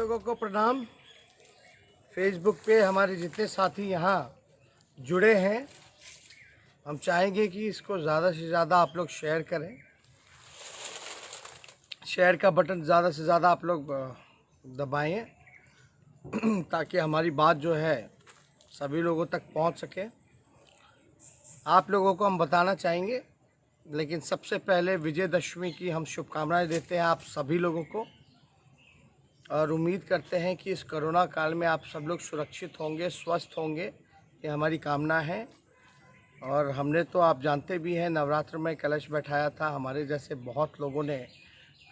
लोगों को प्रणाम। फेसबुक पे हमारे जितने साथी यहाँ जुड़े हैं, हम चाहेंगे कि इसको ज़्यादा से ज़्यादा आप लोग शेयर करें। शेयर का बटन ज़्यादा से ज़्यादा आप लोग दबाएं ताकि हमारी बात जो है सभी लोगों तक पहुंच सके। आप लोगों को हम बताना चाहेंगे, लेकिन सबसे पहले विजयदशमी की हम शुभकामनाएं देते हैं आप सभी लोगों को, और उम्मीद करते हैं कि इस कोरोना काल में आप सब लोग सुरक्षित होंगे, स्वस्थ होंगे, ये हमारी कामना है। और हमने तो आप जानते भी हैं नवरात्र में कलश बैठाया था। हमारे जैसे बहुत लोगों ने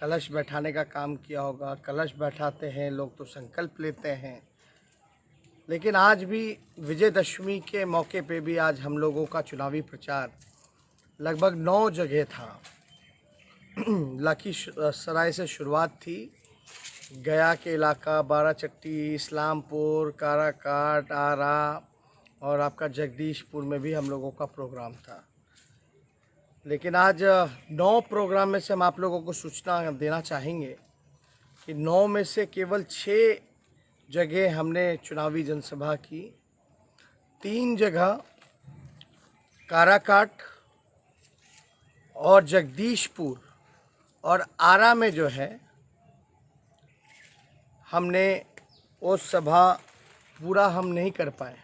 कलश बैठाने का काम किया होगा। कलश बैठाते हैं लोग तो संकल्प लेते हैं, लेकिन आज भी विजयदशमी के मौके पे भी आज हम लोगों का चुनावी प्रचार लगभग 9 जगह था। लखीसराय से शुरुआत थी, गया के इलाका, बाराचट्टी, इस्लामपुर, काराकाट, आरा और आपका जगदीशपुर में भी हम लोगों का प्रोग्राम था। लेकिन आज 9 प्रोग्राम में से हम आप लोगों को सूचना देना चाहेंगे कि 9 में से केवल 6 जगह हमने चुनावी जनसभा की। 3 जगह काराकाट और जगदीशपुर और आरा में जो है हमने वो सभा पूरा हम नहीं कर पाए।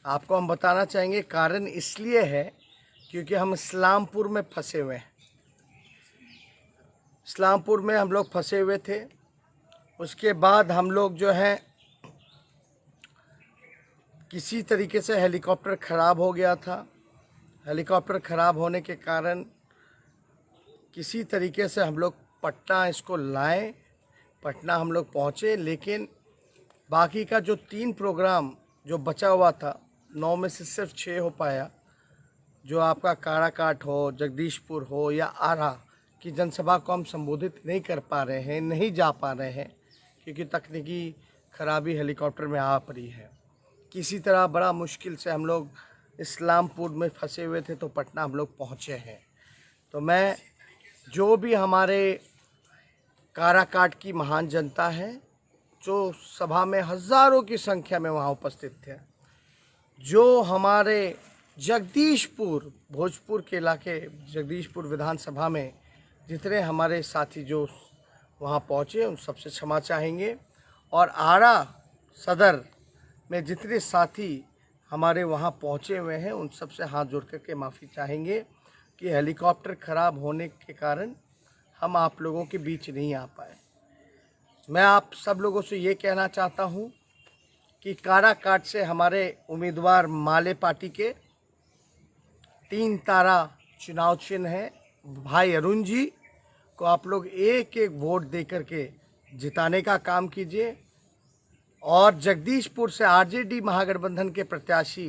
आपको हम बताना चाहेंगे कारण इसलिए है क्योंकि हम इस्लामपुर में फंसे हुए हैं। इस्लामपुर में हम लोग फंसे हुए थे। उसके बाद हम लोग जो है किसी तरीके से हेलीकॉप्टर ख़राब हो गया था। हेलीकॉप्टर ख़राब होने के कारण किसी तरीके से हम लोग पटना इसको लाए, पटना हम लोग पहुँचे। लेकिन बाकी का जो 3 प्रोग्राम जो बचा हुआ था, 9 में से सिर्फ 6 हो पाया। जो आपका काराकाट हो, जगदीशपुर हो या आरा की जनसभा को हम संबोधित नहीं कर पा रहे हैं, नहीं जा पा रहे हैं क्योंकि तकनीकी खराबी हेलीकॉप्टर में आ पड़ी है। किसी तरह बड़ा मुश्किल से हम लोग इस्लामपुर में फंसे हुए थे तो पटना हम लोग पहुँचे हैं। तो मैं जो भी हमारे काराकाट की महान जनता है जो सभा में हज़ारों की संख्या में वहाँ उपस्थित थे, जो हमारे जगदीशपुर भोजपुर के इलाके जगदीशपुर विधानसभा में जितने हमारे साथी जो वहाँ पहुँचे उन सबसे क्षमा चाहेंगे, और आरा सदर में जितने साथी हमारे वहाँ पहुँचे हुए हैं उन सबसे हाथ जोड़ करके माफ़ी चाहेंगे कि हेलीकॉप्टर ख़राब होने के कारण हम आप लोगों के बीच नहीं आ पाए। मैं आप सब लोगों से ये कहना चाहता हूँ कि काराकाट से हमारे उम्मीदवार माले पार्टी के 3 तारा चुनाव चिन्ह है, भाई अरुण जी को आप लोग एक एक वोट दे करके जिताने का काम कीजिए। और जगदीशपुर से आरजेडी महागठबंधन के प्रत्याशी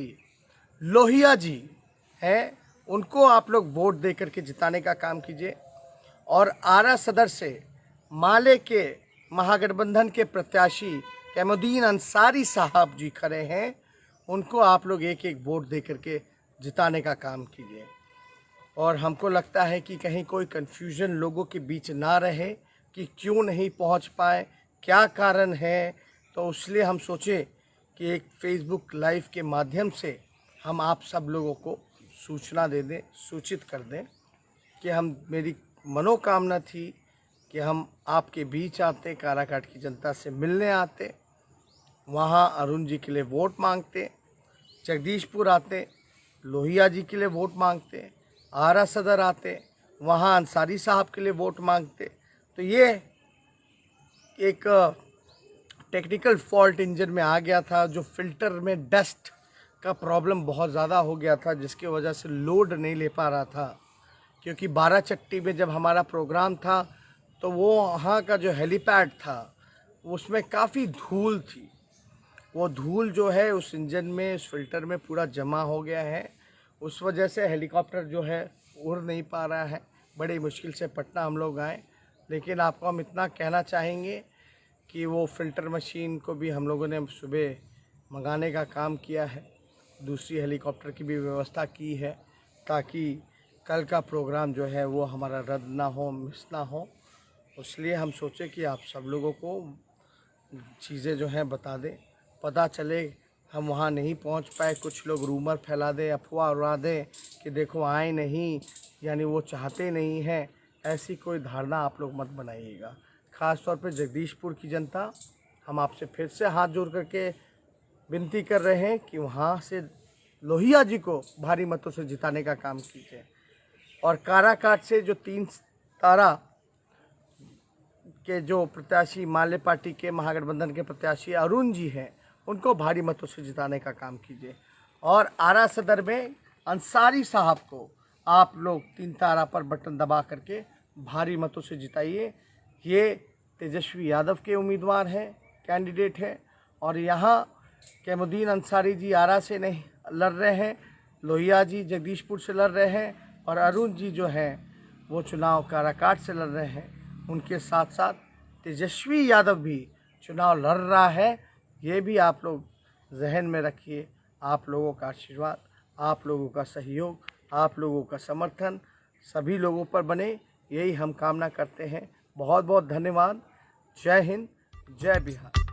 लोहिया जी हैं, उनको आप लोग वोट दे करके जिताने का काम कीजिए। और आरा सदर से माले के महागठबंधन के प्रत्याशी कैमुद्दीन अंसारी साहब जी खड़े हैं, उनको आप लोग एक एक वोट दे करके जिताने का काम कीजिए। और हमको लगता है कि कहीं कोई कन्फ्यूजन लोगों के बीच ना रहे कि क्यों नहीं पहुंच पाए, क्या कारण है। तो इसलिए हम सोचे कि एक फेसबुक लाइव के माध्यम से हम आप सब लोगों को सूचना दे दें, सूचित कर दें कि मेरी मनोकामना थी कि हम आपके बीच आते, काराकाट की जनता से मिलने आते, वहाँ अरुण जी के लिए वोट मांगते, जगदीशपुर आते, लोहिया जी के लिए वोट मांगते, आरा सदर आते, वहाँ अंसारी साहब के लिए वोट मांगते। तो ये एक टेक्निकल फॉल्ट इंजन में आ गया था, जो फिल्टर में डस्ट का प्रॉब्लम बहुत ज़्यादा हो गया था, जिसकी वजह से लोड नहीं ले पा रहा था। क्योंकि बाराचट्टी में जब हमारा प्रोग्राम था तो वो वहाँ का जो हेलीपैड था उसमें काफ़ी धूल थी। वो धूल जो है उस इंजन में, उस फिल्टर में पूरा जमा हो गया है। उस वजह से हेलीकॉप्टर जो है उड़ नहीं पा रहा है। बड़ी मुश्किल से पटना हम लोग आए। लेकिन आपको हम इतना कहना चाहेंगे कि वो फ़िल्टर मशीन को भी हम लोगों ने सुबह मंगाने का काम किया है, दूसरी हेलीकॉप्टर की भी व्यवस्था की है, ताकि कल का प्रोग्राम जो है वो हमारा रद्द ना हो, मिस ना हो। इसलिए हम सोचे कि आप सब लोगों को चीज़ें जो हैं बता दें, पता चले। हम वहाँ नहीं पहुँच पाए, कुछ लोग रूमर फैला दें, अफवाह उड़ा दें कि देखो आए नहीं, यानी वो चाहते नहीं हैं। ऐसी कोई धारणा आप लोग मत बनाइएगा। ख़ास तौर पे जगदीशपुर की जनता, हम आपसे फिर से हाथ जोड़ करके विनती कर रहे हैं कि वहाँ से लोहिया जी को भारी मतों से जिताने का काम कीजिए। और काराकाट से जो 3 तारा के जो प्रत्याशी, माले पार्टी के महागठबंधन के प्रत्याशी अरुण जी हैं, उनको भारी मतों से जिताने का काम कीजिए। और आरा सदर में अंसारी साहब को आप लोग 3 तारा पर बटन दबा करके भारी मतों से जिताइए। ये तेजस्वी यादव के उम्मीदवार हैं, कैंडिडेट हैं। और यहाँ कैमुद्दीन अंसारी जी आरा से नहीं लड़ रहे हैं, लोहिया जी जगदीशपुर से लड़ रहे हैं, और अरुण जी जो हैं वो चुनाव काराकाट से लड़ रहे हैं। उनके साथ साथ तेजस्वी यादव भी चुनाव लड़ रहा है। ये भी आप लोग जहन में रखिए। आप लोगों का आशीर्वाद, आप लोगों का सहयोग, आप लोगों का समर्थन सभी लोगों पर बने, यही हम कामना करते हैं। बहुत बहुत धन्यवाद। जय हिंद, जय बिहार।